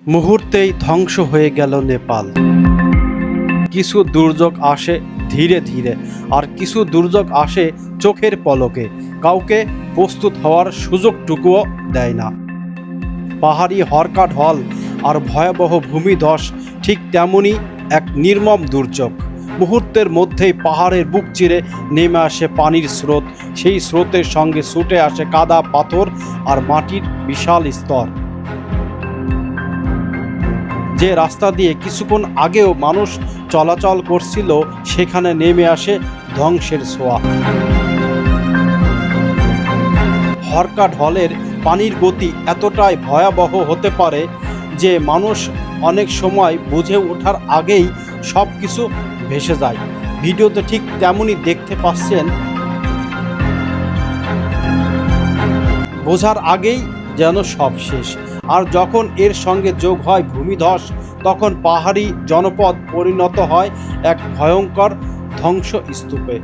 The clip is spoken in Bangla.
মুহূর্তেই ধ্বংস হয়ে গেল নেপাল। কিছু দুর্যোগ আসে ধীরে ধীরে, আর কিছু দুর্যোগ আসে চোখের পলকে, কাউকে প্রস্তুত হওয়ার সুযোগটুকুও দেয় না। পাহাড়ি হরকা ঢল আর ভয়াবহ ভূমিধস ঠিক তেমনই এক নির্মম দুর্যোগ। মুহূর্তের মধ্যেই পাহাড়ের বুক চিরে নেমে আসে পানির স্রোত, সেই স্রোতের সঙ্গে ছুটে আসে কাদা, পাথর আর মাটির বিশাল স্তর। যে রাস্তা দিয়ে কিছুক্ষণ আগেও মানুষ চলাচল করছিল, সেখানে নেমে আসে ধ্বংসের ছোঁয়া। হরকা ঢলের পানির গতি এতটাই ভয়াবহ হতে পারে যে মানুষ অনেক সময় বুঝে ওঠার আগেই সব কিছু ভেসে যায়। ভিডিওতে ঠিক তেমনই দেখতে পাচ্ছেন, বোঝার আগেই যেন সব শেষ। আর যখন এর সঙ্গে যোগ হয় ভূমিধস, তখন পাহাড়ি জনপদ পরিণত হয় এক ভয়ঙ্কর ধ্বংসস্তূপে।